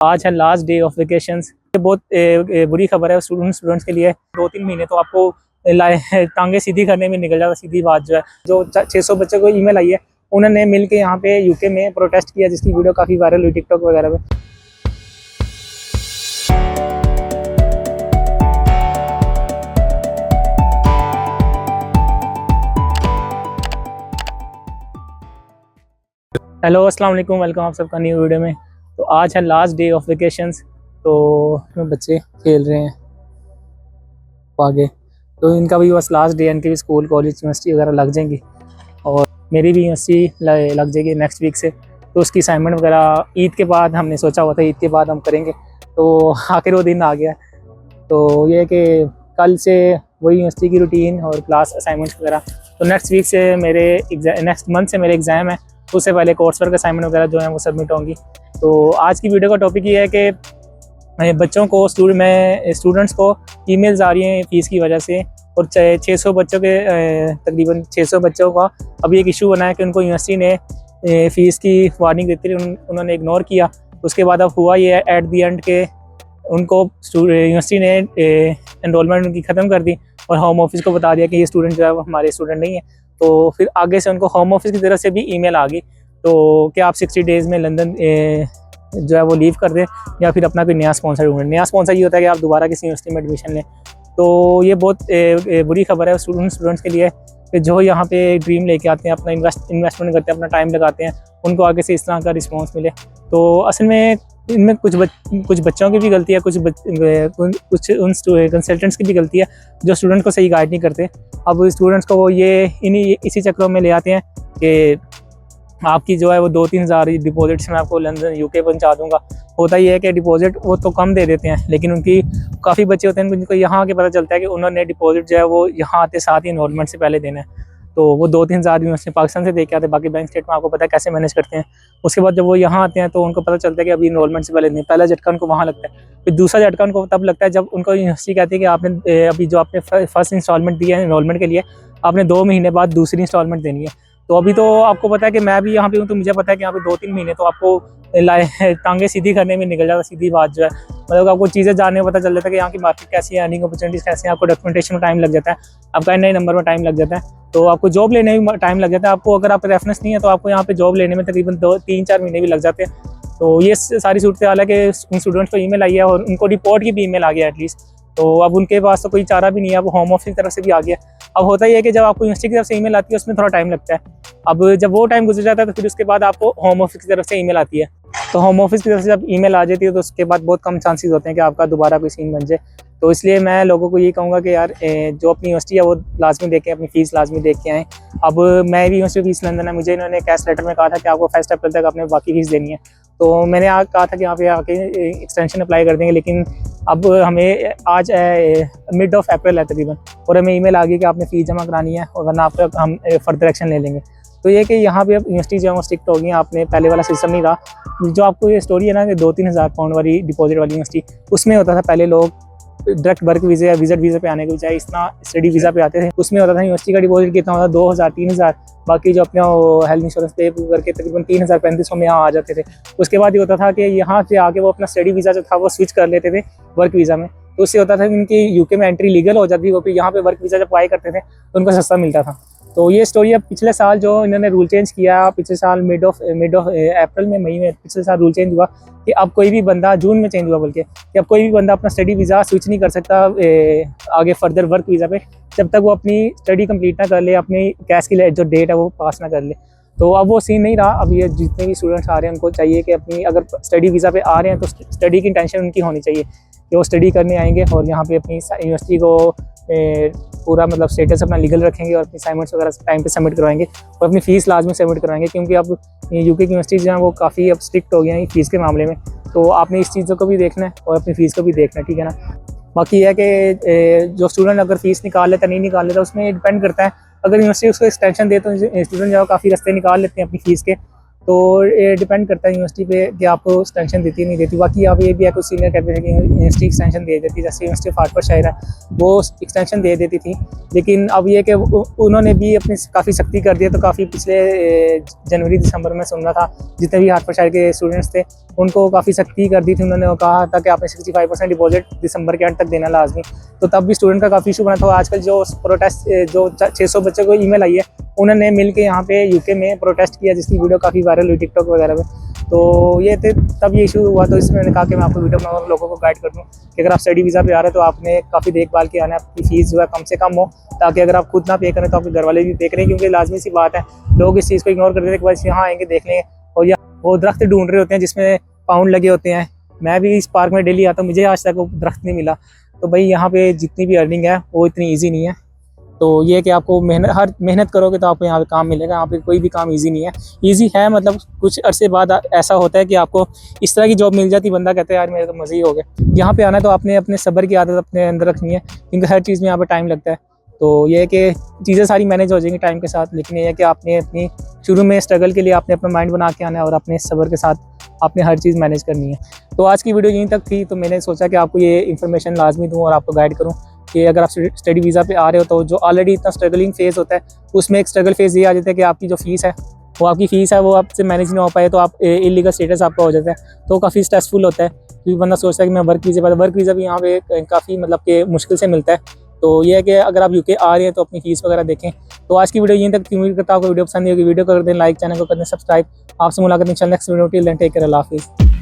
आज है last day of vacations. ये बहुत बुरी खबर है स्टूडेंट्स के लिए। 2-3 महीने तो आपको टांगे सीधी करने में निकल जाता। सीधी बात जो है, जो 600 बच्चों को ईमेल आई है, उन्होंने मिलके यहाँ पे यूके में प्रोटेस्ट किया, जिसकी वीडियो काफ़ी वायरल हुई टिकटॉक वगैरह पे। हेलो, अस्सलाम वालेकुम, वेलकम आप सबका न्यू वीडियो में। तो आज है लास्ट डे ऑफ वेकेशंस। तो बच्चे खेल रहे हैं आगे, तो इनका भी बस लास्ट डे, इनके भी स्कूल कॉलेज यूनिवर्सिटी वगैरह लग जाएंगी और मेरी भी यूनिवर्सिटी लग जाएगी नेक्स्ट वीक से। तो उसकी असाइनमेंट वगैरह ईद के बाद हमने सोचा हुआ था, ईद के बाद हम करेंगे। तो आखिर वो दिन आ गया। तो ये कि कल से वही यूनिवर्सिटी की रूटीन और क्लास असाइनमेंट्स वगैरह। तो नेक्स्ट वीक से नेक्स्ट मंथ से मेरे एग्ज़ाम है, तो उससे पहले कोर्स वर्क असाइनमेंट वगैरह जो है वो सबमिट होंगी। तो आज की वीडियो का टॉपिक ये है कि बच्चों को स्टूडेंट्स को ईमेल्स आ रही हैं फ़ीस की वजह से, और 600 बच्चों के तकरीबन 600 बच्चों का अभी एक इशू बना है कि उनको यूनिवर्सिटी ने फ़ीस की वार्निंग देती रही, उन्होंने इग्नोर किया। उसके बाद अब हुआ ये एट दी एंड के उनको यूनिवर्सिटी ने एनरोलमेंट उनकी ख़त्म कर दी और होम ऑफिस को बता दिया कि ये स्टूडेंट जो है वो हमारे स्टूडेंट नहीं है। तो फिर आगे से उनको होम ऑफिस की तरफ से भी ईमेल आ गई, तो क्या आप 60 डेज़ में लंदन जो है वो लीव कर दें या फिर अपना कोई नया स्पॉन्सर ढूंढें। नया स्पॉन्सर ये होता है कि आप दोबारा किसी यूनिवर्सिटी में एडमिशन लें। तो ये बहुत बुरी खबर है स्टूडेंट्स के लिए कि जो यहाँ पे ड्रीम लेके आते हैं, अपना इन्वेस्टमेंट करते हैं, अपना टाइम लगाते हैं, उनको आगे से इस तरह का रिस्पॉन्स मिले। तो असल में इनमें कुछ बच्चों की भी गलती है, कुछ उन कंसल्टेंट्स की भी गलती है जो स्टूडेंट को सही गाइड नहीं करते। अब स्टूडेंट्स को वो इसी चक्रों में ले आते हैं कि आपकी जो है वो 2-3 हज़ार डिपॉजिट से मैं आपको लंदन यूके पहुंचा दूंगा। होता ही है कि डिपॉजिट वो तो कम दे देते हैं, लेकिन उनकी काफ़ी बच्चे होते हैं जिनको यहाँ आके पता चलता है कि उन्होंने डिपॉजिट जो है वो यहाँ आते साथ ही इन्वॉल्वमेंट से पहले देना है। तो वो 2-3 हज़ार यूनिवर्सिटी पाकिस्तान से दे के आते हैं, बाकी बैंक स्टेटमेंट आपको पता है कैसे मैनेज करते हैं। उसके बाद जब वो यहाँ आते हैं तो उनको पता चलता है कि अभी इन्वॉल्वमेंट से पहले नहीं। पहला झटका उनको वहाँ लगता है, फिर दूसरा झटका उनको तब लगता है जब उनको यूनिवर्सिटी कहती है कि आपने अभी जो आपने फर्स्ट इंस्टॉलमेंट दी है इन्वॉल्वमेंट के लिए, आपने 2 महीने बाद दूसरी इंस्टॉलमेंट देनी है। तो अभी तो आपको पता है कि मैं भी यहाँ पे हूँ, तो मुझे पता है कि यहाँ पे 2-3 महीने तो आपको टांगे सीधी करने में निकल जाता। सीधी बात जो है, मतलब आपको चीज़ें जानने में पता चल जाता है कि यहाँ की मार्केट कैसी है, अर्निंग अपॉर्चुनिटीज़ कैसी हैं। आपको डॉक्यूमेंटेशन में टाइम लग जाता है, आपका नए नंबर में टाइम लग जाता है, तो आपको जॉब लेने में टाइम लग जाता है। आपको अगर आप रेफरेंस नहीं है तो आपको यहाँ पे जॉब लेने में तकरीबन 2-3-4 महीने भी लग जाते हैं। तो ये सारी सूरत हाल है कि उन स्टूडेंट्स को ईमेल आई है और उनको रिपोर्ट की भी ईमेल आ गया एटलीस्ट। तो अब उनके पास तो कोई चारा भी नहीं है, अब होम ऑफिस की तरफ से भी आ गया। अब होता ही है कि जब आपको यूनिवर्सिटी की तरफ से ईमेल आती है उसमें थोड़ा टाइम लगता है। अब जब वो टाइम गुजर जाता है तो फिर उसके बाद आपको होम ऑफिस की तरफ से ईमेल आती है। तो होम ऑफिस की तरफ से जब ईमेल आ जाती है तो उसके बाद बहुत कम चांसेस होते हैं कि आपका दोबारा कोई सीन बन जाए। तो इसलिए मैं लोगों को ये कहूँगा कि यार जो अपनी यूनिवर्सिटी है वो लाजमी देखें, अपनी फ़ीस लाजमी देख के आएँ। अब मैं भी यूनिवर्सिटी फीस लंदन है, मुझे इन्होंने कैश लेटर में कहा था कि आपको 1 अप्रैल तक आपने बाकी फीस देनी है। तो मैंने कहा था कि यहाँ पे आके एक्सटेंशन अप्लाई कर देंगे, लेकिन अब हमें आज मिड ऑफ अप्रैल है तकरीबन, और हमें ईमेल आ गई कि आपने फ़ीस जमा करानी है और वरना आप हम फर्दर एक्शन ले लेंगे। तो ये कि यहाँ पे अब यूनिवर्सिटी जो है वो स्ट्रिक्ट हो गई, आपने पहले वाला सिस्टम नहीं रहा। जो आपको ये स्टोरी है ना कि 2-3 हज़ार पाउंड वाली डिपॉजिट वाली यूनिवर्सिटी, उसमें होता था पहले लोग डायरेक्ट वर्क वीज़ा या विजिट वीज़ा पे आने के बजाय इस तरह स्टडी वीज़ा पे आते थे। उसमें होता था यूनिवर्सिटी का डिपॉजिट कितना होता था, 2,000-3,000, बाकी जो अपना हेल्थ इंश्योरेंस पे करके तकरीबन 3,000-3,500 में यहाँ आ जाते थे। उसके बाद ये होता था कि यहाँ से आके वो अपना स्टडी वीज़ा जो था वो स्विच कर लेते थे वर्क वीज़ा में। तो उससे होता था कि उनकी यूके में एंट्री लीगल हो जाती, वो फिर यहाँ पे वर्क वीज़ा जब अप्लाई करते थे तो उनको सस्ता मिलता था। तो ये स्टोरी अब पिछले साल जो इन्होंने रूल चेंज किया, पिछले साल मिड ऑफ अप्रैल में, मई में पिछले साल रूल चेंज हुआ कि अब कोई भी बंदा, जून में चेंज हुआ बल्कि, कि अब कोई भी बंदा अपना स्टडी वीज़ा स्विच नहीं कर सकता आगे फर्दर वर्क वीज़ा पे, जब तक वो अपनी स्टडी कंप्लीट ना कर ले, अपनी कैश की जो डेट है वो पास ना कर ले। तो अब वो सीन नहीं रहा। अब ये जितने भी स्टूडेंट्स आ रहे हैं उनको चाहिए कि अपनी अगर स्टडी वीज़ा पे आ रहे हैं तो स्टडी की टेंशन उनकी होनी चाहिए कि वो स्टडी करने आएंगे और यहाँ पे अपनी यूनिवर्सिटी को पूरा मतलब स्टेटस अपना लीगल रखेंगे और अपनी असाइनमेंट्स वगैरह टाइम पे सबमिट करवाएंगे और अपनी फ़ीस लाजमी सबमिट करवाएंगे, क्योंकि अब यूके की यूनिवर्सिटीज़ जो हैं वो काफ़ी अब स्ट्रिक्ट हो गई हैं फ़ीस के मामले में। तो आपने इस चीज़ों को भी देखना है और अपनी फ़ीस को भी देखना है, ठीक है ना। बाकी है कि जो स्टूडेंट अगर फ़ीस निकाल लेता नहीं निकाल लेता उसमें डिपेंड करता है। अगर यूनिवर्सिटी उसको एक्सटेंशन दे तो स्टूडेंट जो है काफ़ी रास्ते निकाल लेते हैं अपनी फ़ीस के। तो ये डिपेंड करता है यूनिवर्सिटी पे कि आपको एक्सटेंशन देती है नहीं देती। बाकी आप ये भी है, कुछ सीनियर कहते हैं कि यूनिवर्सिटी एक्सटेंशन दे देती, जैसे यूनिवर्सिटी ऑफ हार्टफोर्डशायर है वो एक्सटेंशन दे देती थी, लेकिन अब ये कि उन्होंने भी अपनी काफ़ी सख्ती कर दी है। तो काफ़ी पिछले जनवरी दिसंबर में सुन रहा था जितने भी हार्टफोर्डशायर के स्टूडेंट्स थे उनको काफ़ी सख्ती कर दी थी। उन्होंने कहा था कि आपने 65% डिपॉजिट दिसंबर के एंड तक देना लाजमी। तो तब भी स्टूडेंट का काफ़ी इशू बना था। आजकल जो प्रोटेस्ट जो 600 बच्चों को ईमेल आई है, उन्होंने मिल के यहाँ पे यूके में प्रोटेस्ट किया, जिसकी वीडियो काफ़ी वायरल हुई टिकटॉक वगैरह पे। तो ये तब ये इशू हुआ, तो इसमें मैंने कहा कि मैं आपको वीडियो बनाऊँ, लोगों को गाइड कर दूँ कि अगर आप स्टडी वीज़ा पे आ रहे हैं तो आपने काफ़ी देखभाल के आना है, आपकी फ़ीस जो है कम से कम हो, ताकि अगर आप खुद ना पे करें तो आपके घर वाले भी पे करें। क्योंकि लाजमी सी बात है, लोग इस चीज़ को इग्नोर कर देते हैं कि बस यहाँ आएंगे देख लेंगे, और या वो दरख्त ढूंढ रहे होते हैं जिसमें पाउंड लगे होते हैं। मैं भी इस पार्क में डेली आता हूँ, मुझे आज तक वो दरख्त नहीं मिला। तो भाई यहाँ पे जितनी भी अर्निंग है वो इतनी ईजी नहीं है। तो ये है कि आपको मेहनत करोगे तो आपको यहाँ पे काम मिलेगा। यहाँ पे कोई भी काम इजी नहीं है। इजी है मतलब कुछ अरसे बाद ऐसा होता है कि आपको इस तरह की जॉब मिल जाती, बंदा कहता है यार मेरे तो मज़े ही हो गए। यहाँ पे आना है तो आपने अपने सब्र की आदत अपने अंदर रखनी है, क्योंकि हर चीज़ में यहाँ पे टाइम लगता है। तो ये है कि चीज़ें सारी मैनेज हो जाएंगी टाइम के साथ, लेकिन ये है कि आपने अपनी शुरू में स्ट्रगल के लिए आपने अपना माइंड बना के आना है और अपने सब्र के साथ आपने हर चीज़ मैनेज करनी है। तो आज की वीडियो यहीं तक थी। तो मैंने सोचा कि आपको ये इन्फॉर्मेशन लाजमी दूँ और आपको गाइड करूँ कि अगर आप स्टडी वीज़ा पे आ रहे हो तो जो ऑलरेडी इतना स्ट्रगलिंग फेज़ होता है, उसमें एक स्ट्रगल फेज़ ये आ जाता है कि आपकी जो फ़ीस है वो आपसे मैनेज नहीं हो पाए, तो आप इलीगल स्टेटस आपका हो जाता है। तो काफ़ी स्ट्रेसफुल होता है, क्योंकि बंदा सोचता है कि मैं वर्क वीज़ा भी यहाँ पे काफ़ी मतलब कि मुश्किल से मिलता है। तो ये है कि अगर आप यूके आ रहे हैं तो अपनी फ़ीस वगैरह देखें। तो आज की वीडियो यहीं तक। उम्मीद करता हूँ आपको वीडियो पसंद आई होगी। वीडियो कर दें लाइक, चैनल को कर दें सब्सक्राइब। आपसे मुलाकात इंशाल्लाह next video. Till then take care, अल्लाह हाफिज़।